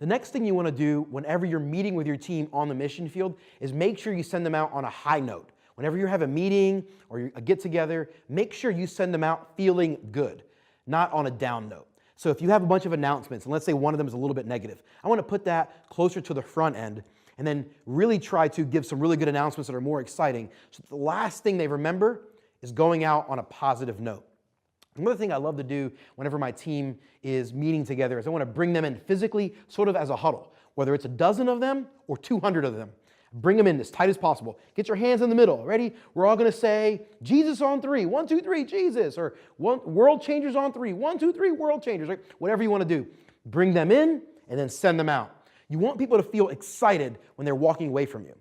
The next thing you want to do whenever you're meeting with your team on the mission field is make sure you send them out on a high note. Whenever you have a meeting or a get-together, make sure you send them out feeling good, not on a down note. So if you have a bunch of announcements, and let's say one of them is a little bit negative, I want to put that closer to the front end and then really try to give some really good announcements that are more exciting. So the last thing they remember is going out on a positive note. Another thing I love to do whenever my team is meeting together is I want to bring them in physically, sort of as a huddle, whether it's a dozen of them or 200 of them. Bring them in as tight as possible. Get your hands in the middle. Ready? We're all going to say, Jesus on 3. 1, 2, 3, Jesus. Or world changers on 3. 1, 2, 3, world changers. Right? Whatever you want to do. Bring them in and then send them out. You want people to feel excited when they're walking away from you.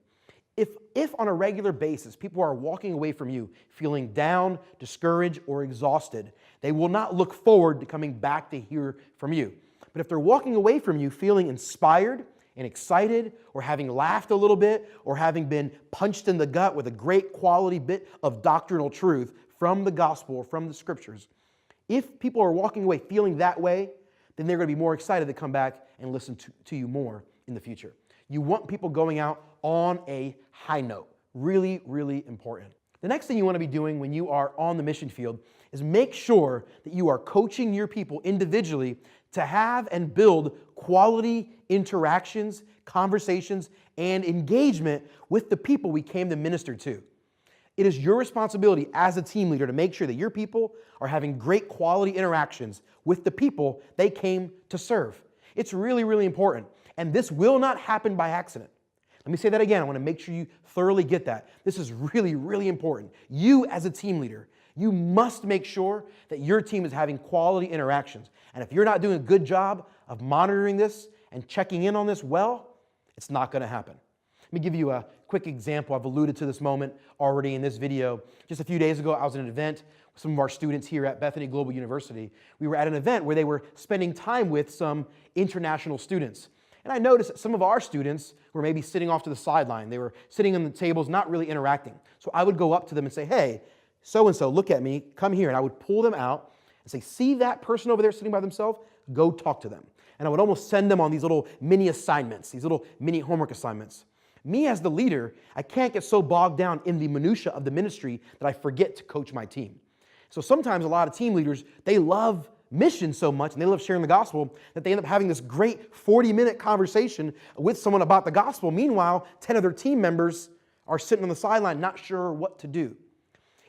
If on a regular basis people are walking away from you feeling down, discouraged, or exhausted, they will not look forward to coming back to hear from you. But if they're walking away from you feeling inspired and excited, or having laughed a little bit, or having been punched in the gut with a great quality bit of doctrinal truth from the gospel or from the scriptures, if people are walking away feeling that way, then they're going to be more excited to come back and listen to you more in the future. You want people going out on a high note. Really, really important. The next thing you want to be doing when you are on the mission field is make sure that you are coaching your people individually to have and build quality interactions, conversations, and engagement with the people we came to minister to. It is your responsibility as a team leader to make sure that your people are having great quality interactions with the people they came to serve. It's really, really important. And this will not happen by accident. Let me say that again. I want to make sure you thoroughly get that. This is really, really important. You as a team leader, you must make sure that your team is having quality interactions. And if you're not doing a good job of monitoring this and checking in on this well, it's not going to happen. Let me give you a quick example. I've alluded to this moment already in this video. Just a few days ago, I was at an event with some of our students here at Bethany Global University. We were at an event where they were spending time with some international students. And I noticed that some of our students were maybe sitting off to the sideline. They were sitting on the tables, not really interacting. So I would go up to them and say, hey, so-and-so, look at me, come here. And I would pull them out and say, see that person over there sitting by themselves? Go talk to them. And I would almost send them on these little mini assignments, these little mini homework assignments. Me as the leader, I can't get so bogged down in the minutia of the ministry that I forget to coach my team. So sometimes a lot of team leaders, they love mission so much and they love sharing the gospel that they end up having this great 40-minute conversation with someone about the gospel. Meanwhile, 10 of their team members are sitting on the sideline not sure what to do.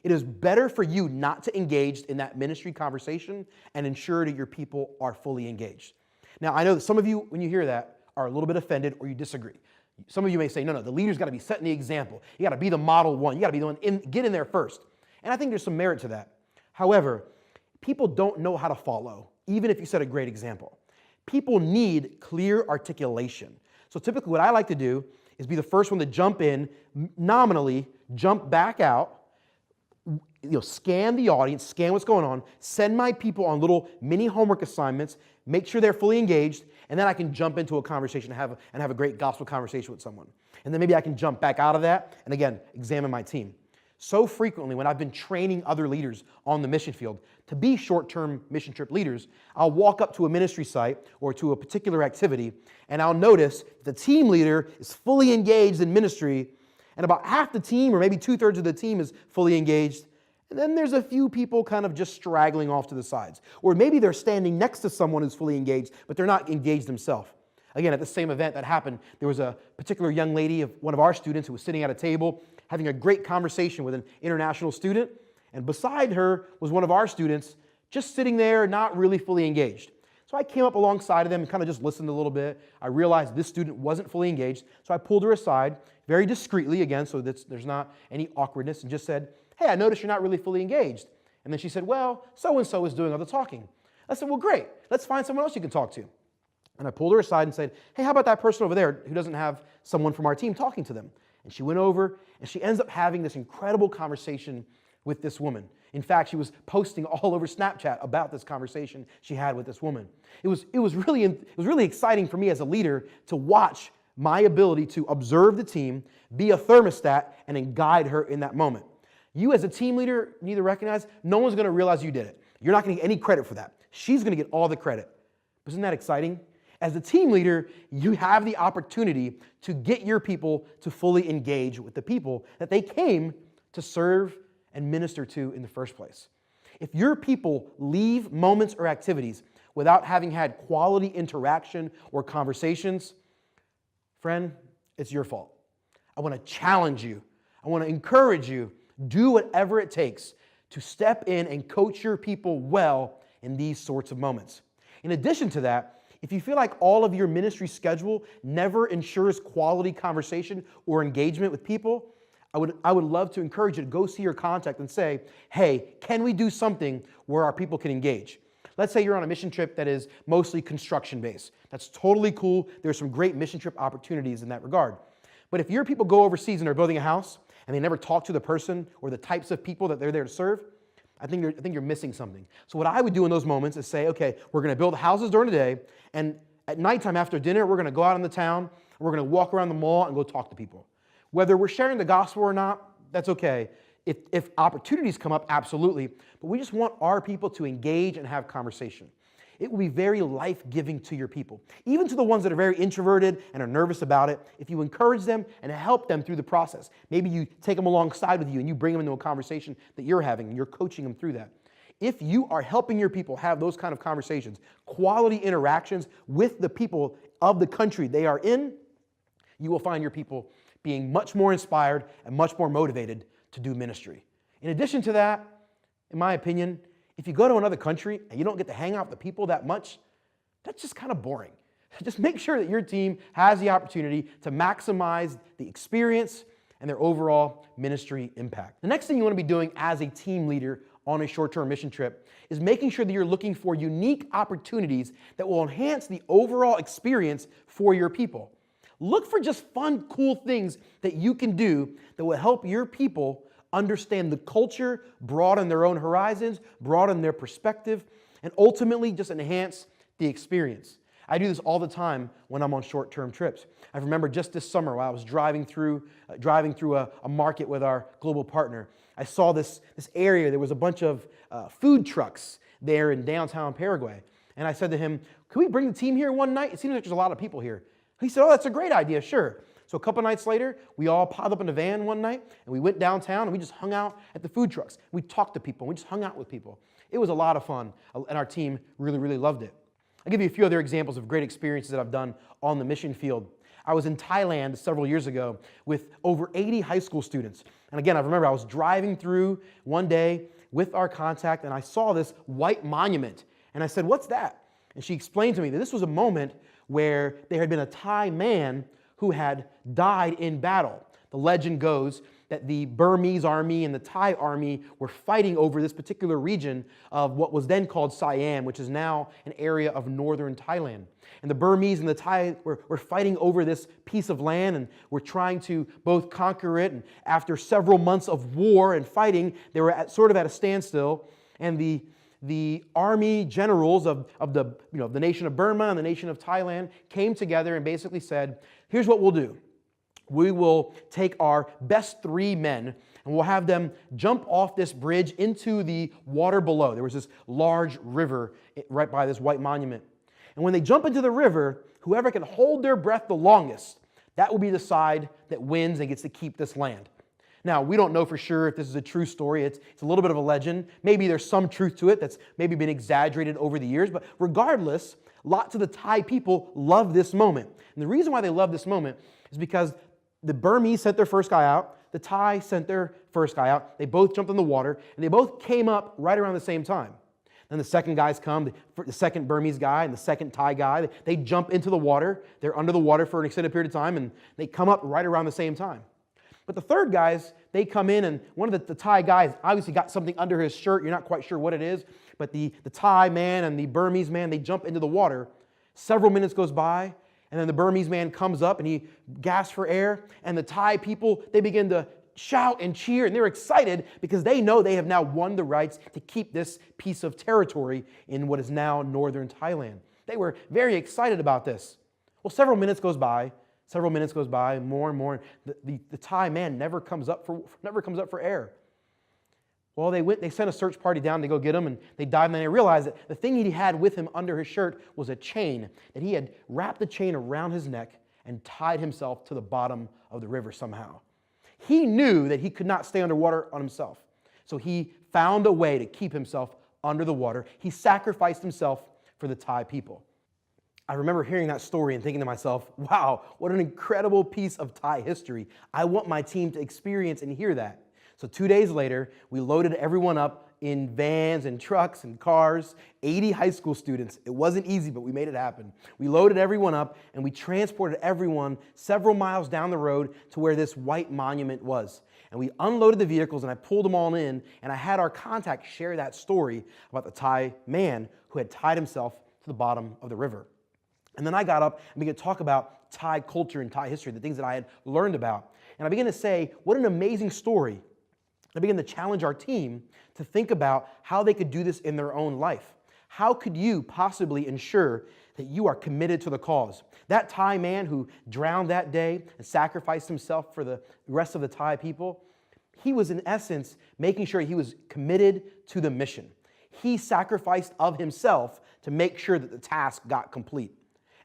It is better for you not to engage in that ministry conversation and ensure that your people are fully engaged. Now, I know that some of you, when you hear that, are a little bit offended or you disagree. Some of you may say, no, the leader's got to be setting the example. You got to be the model one. You got to be the one, get in there first. And I think there's some merit to that. However, people don't know how to follow, even if you set a great example. People need clear articulation. So typically what I like to do is be the first one to jump in, nominally jump back out, scan the audience, scan what's going on, send my people on little mini homework assignments, make sure they're fully engaged, and then I can jump into a conversation and have a great gospel conversation with someone. And then maybe I can jump back out of that and again, examine my team. So frequently when I've been training other leaders on the mission field to be short-term mission trip leaders, I'll walk up to a ministry site or to a particular activity and I'll notice the team leader is fully engaged in ministry and about half the team or maybe 2/3 of the team is fully engaged. And then there's a few people kind of just straggling off to the sides. Or maybe they're standing next to someone who's fully engaged, but they're not engaged themselves. Again, at the same event that happened, there was a particular young lady of one of our students who was sitting at a table having a great conversation with an international student. And beside her was one of our students just sitting there, not really fully engaged. So I came up alongside of them and kind of just listened a little bit. I realized this student wasn't fully engaged. So I pulled her aside very discreetly again so that there's not any awkwardness and just said, hey, I noticed you're not really fully engaged. And then she said, well, so-and-so is doing all the talking. I said, well, great. Let's find someone else you can talk to. And I pulled her aside and said, hey, how about that person over there who doesn't have someone from our team talking to them? And she went over and she ends up having this incredible conversation with this woman. In fact, she was posting all over Snapchat about this conversation she had with this woman. It was really exciting for me as a leader to watch my ability to observe the team, be a thermostat, and then guide her in that moment. You as a team leader need to recognize no one's going to realize you did it. You're not going to get any credit for that. She's going to get all the credit. Isn't that exciting? As a team leader, you have the opportunity to get your people to fully engage with the people that they came to serve and minister to in the first place. If your people leave moments or activities without having had quality interaction or conversations, friend, it's your fault. I want to challenge you. I want to encourage you. Do whatever it takes to step in and coach your people well in these sorts of moments. In addition to that, if you feel like all of your ministry schedule never ensures quality conversation or engagement with people, I would love to encourage you to go see your contact and say, hey, can we do something where our people can engage? Let's say you're on a mission trip that is mostly construction-based. That's totally cool. There's some great mission trip opportunities in that regard. But if your people go overseas and they're building a house and they never talk to the person or the types of people that they're there to serve, I think you're missing something. So what I would do in those moments is say, okay, we're going to build houses during the day, and at nighttime after dinner, we're going to go out in the town, and we're going to walk around the mall and go talk to people. Whether we're sharing the gospel or not, that's okay. If opportunities come up, absolutely. But we just want our people to engage and have conversation. It will be very life-giving to your people. Even to the ones that are very introverted and are nervous about it, if you encourage them and help them through the process. Maybe you take them alongside with you and you bring them into a conversation that you're having and you're coaching them through that. If you are helping your people have those kind of conversations, quality interactions with the people of the country they are in, you will find your people being much more inspired and much more motivated to do ministry. In addition to that, in my opinion, if you go to another country and you don't get to hang out with the people that much, that's just kind of boring. Just make sure that your team has the opportunity to maximize the experience and their overall ministry impact. The next thing you want to be doing as a team leader on a short-term mission trip is making sure that you're looking for unique opportunities that will enhance the overall experience for your people. Look for just fun, cool things that you can do that will help your people understand the culture, broaden their own horizons, broaden their perspective, and ultimately just enhance the experience. I do this all the time when I'm on short-term trips. I remember just this summer while I was driving through a market with our global partner, I saw this area. There was a bunch of food trucks there in downtown Paraguay. And I said to him, "Can we bring the team here one night? It seems like there's a lot of people here." He said, "Oh, that's a great idea, sure." So a couple nights later, we all piled up in a van one night, and we went downtown, and we just hung out at the food trucks. We talked to people. We just hung out with people. It was a lot of fun, and our team really, really loved it. I'll give you a few other examples of great experiences that I've done on the mission field. I was in Thailand several years ago with over 80 high school students. And again, I remember I was driving through one day with our contact, and I saw this white monument. And I said, "What's that?" And she explained to me that this was a moment where there had been a Thai man who had died in battle. The legend goes that the Burmese army and the Thai army were fighting over this particular region of what was then called Siam, which is now an area of northern Thailand. And the Burmese and the Thai were fighting over this piece of land and were trying to both conquer it. And after several months of war and fighting, they were sort of at a standstill. And the army generals of the nation of Burma and the nation of Thailand came together and basically said, "Here's what we'll do. We will take our best 3 men and we'll have them jump off this bridge into the water below." There was this large river right by this white monument. And when they jump into the river, whoever can hold their breath the longest, that will be the side that wins and gets to keep this land. Now, we don't know for sure if this is a true story. It's a little bit of a legend. Maybe there's some truth to it that's maybe been exaggerated over the years. But regardless, lots of the Thai people love this moment. And the reason why they love this moment is because the Burmese sent their first guy out. The Thai sent their first guy out. They both jumped in the water, and they both came up right around the same time. Then the second guys come, the second Burmese guy and the second Thai guy. They jump into the water. They're under the water for an extended period of time, and they come up right around the same time. But the third guys, they come in, and one of the Thai guys obviously got something under his shirt. You're not quite sure what it is. But the Thai man and the Burmese man, they jump into the water. Several minutes goes by, and then the Burmese man comes up, and he gasps for air. And the Thai people, they begin to shout and cheer, and they're excited because they know they have now won the rights to keep this piece of territory in what is now northern Thailand. They were very excited about this. Well, several minutes goes by, more and more. The Thai man never comes up for air. Well, they sent a search party down to go get him, and they dived, and they realized that the thing he had with him under his shirt was a chain, that he had wrapped the chain around his neck and tied himself to the bottom of the river somehow. He knew that he could not stay underwater on himself, so he found a way to keep himself under the water. He sacrificed himself for the Thai people. I remember hearing that story and thinking to myself, wow, what an incredible piece of Thai history. I want my team to experience and hear that. So 2 days later, we loaded everyone up in vans and trucks and cars, 80 high school students. It wasn't easy, but we made it happen. We loaded everyone up and we transported everyone several miles down the road to where this white monument was. And we unloaded the vehicles and I pulled them all in, and I had our contact share that story about the Thai man who had tied himself to the bottom of the river. And then I got up and began to talk about Thai culture and Thai history, the things that I had learned about. And I began to say, what an amazing story. I began to challenge our team to think about how they could do this in their own life. How could you possibly ensure that you are committed to the cause? That Thai man who drowned that day and sacrificed himself for the rest of the Thai people, he was in essence making sure he was committed to the mission. He sacrificed of himself to make sure that the task got complete.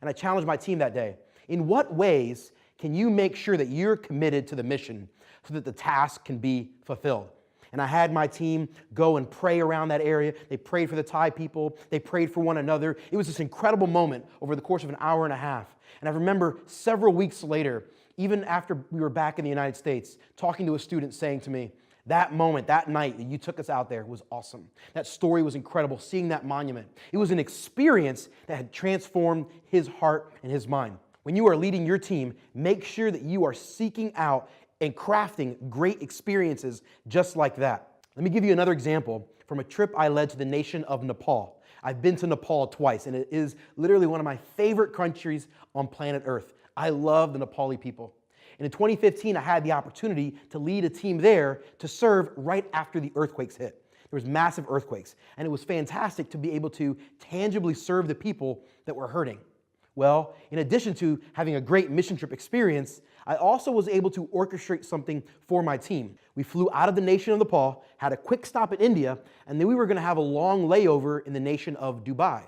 And I challenged my team that day. In what ways can you make sure that you're committed to the mission so that the task can be fulfilled? And I had my team go and pray around that area. They prayed for the Thai people. They prayed for one another. It was this incredible moment over the course of an hour and a half. And I remember several weeks later, even after we were back in the United States, talking to a student saying to me, that moment, that night that you took us out there was awesome. That story was incredible, seeing that monument. It was an experience that had transformed his heart and his mind. When you are leading your team, make sure that you are seeking out and crafting great experiences just like that. Let me give you another example from a trip I led to the nation of Nepal. I've been to Nepal twice, and it is literally one of my favorite countries on planet Earth. I love the Nepali people. And in 2015, I had the opportunity to lead a team there to serve right after the earthquakes hit. There was massive earthquakes, and it was fantastic to be able to tangibly serve the people that were hurting. Well, in addition to having a great mission trip experience, I also was able to orchestrate something for my team. We flew out of the nation of Nepal, had a quick stop in India, and then we were going to have a long layover in the nation of Dubai.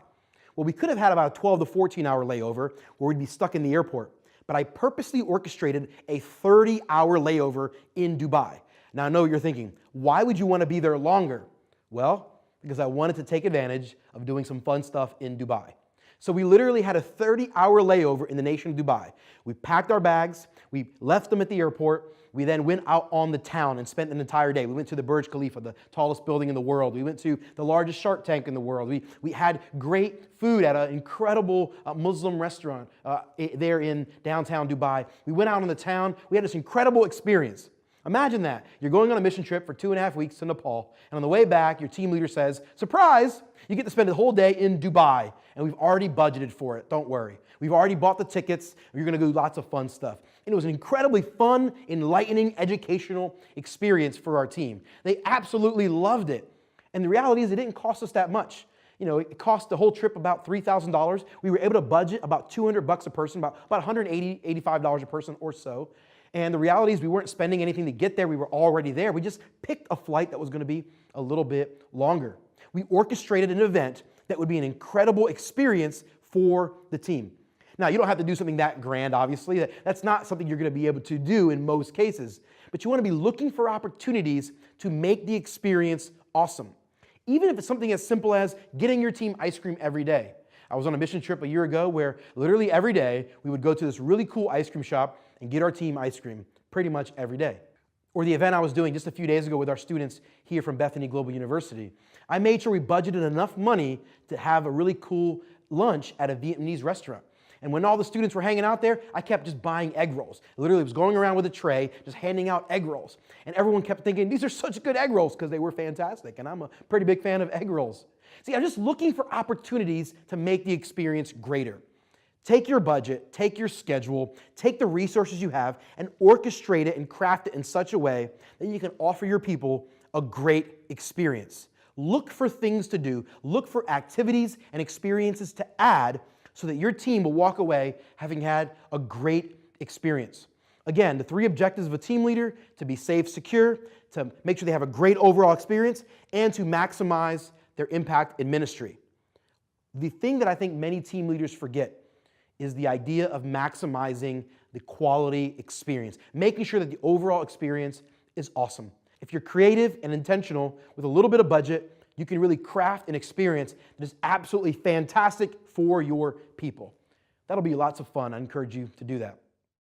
Well, we could have had about a 12 to 14 hour layover where we'd be stuck in the airport. But I purposely orchestrated a 30-hour layover in Dubai. Now I know what you're thinking, why would you want to be there longer? Well, because I wanted to take advantage of doing some fun stuff in Dubai. So we literally had a 30-hour layover in the nation of Dubai. We packed our bags, we left them at the airport, we then went out on the town and spent an entire day. We went to the Burj Khalifa, the tallest building in the world. We went to the largest Shark Tank in the world. We had great food at an incredible Muslim restaurant there in downtown Dubai. We went out on the town. We had this incredible experience. Imagine that. You're going on a mission trip for 2.5 weeks to Nepal, and on the way back, your team leader says, surprise, you get to spend the whole day in Dubai, and we've already budgeted for it. Don't worry. We've already bought the tickets. You're going to do lots of fun stuff. And it was an incredibly fun, enlightening, educational experience for our team. They absolutely loved it. And the reality is it didn't cost us that much. You know, it cost the whole trip about $3,000. We were able to budget about $200 a person, about $180, $85 a person or so. And the reality is we weren't spending anything to get there. We were already there. We just picked a flight that was going to be a little bit longer. We orchestrated an event that would be an incredible experience for the team. Now, you don't have to do something that grand, obviously. That's not something you're going to be able to do in most cases. But you want to be looking for opportunities to make the experience awesome. Even if it's something as simple as getting your team ice cream every day. I was on a mission trip a year ago where literally every day we would go to this really cool ice cream shop and get our team ice cream pretty much every day. Or the event I was doing just a few days ago with our students here from Bethany Global University. I made sure we budgeted enough money to have a really cool lunch at a Vietnamese restaurant. And when all the students were hanging out there, I kept just buying egg rolls. Literally was going around with a tray, just handing out egg rolls. And everyone kept thinking, these are such good egg rolls because they were fantastic. And I'm a pretty big fan of egg rolls. See, I'm just looking for opportunities to make the experience greater. Take your budget, take your schedule, take the resources you have, and orchestrate it and craft it in such a way that you can offer your people a great experience. Look for things to do. Look for activities and experiences to add so that your team will walk away having had a great experience. Again, the 3 objectives of a team leader: to be safe, secure, to make sure they have a great overall experience, and to maximize their impact in ministry. The thing that I think many team leaders forget is the idea of maximizing the quality experience, making sure that the overall experience is awesome. If you're creative and intentional with a little bit of budget, you can really craft an experience that is absolutely fantastic for your people. That'll be lots of fun. I encourage you to do that.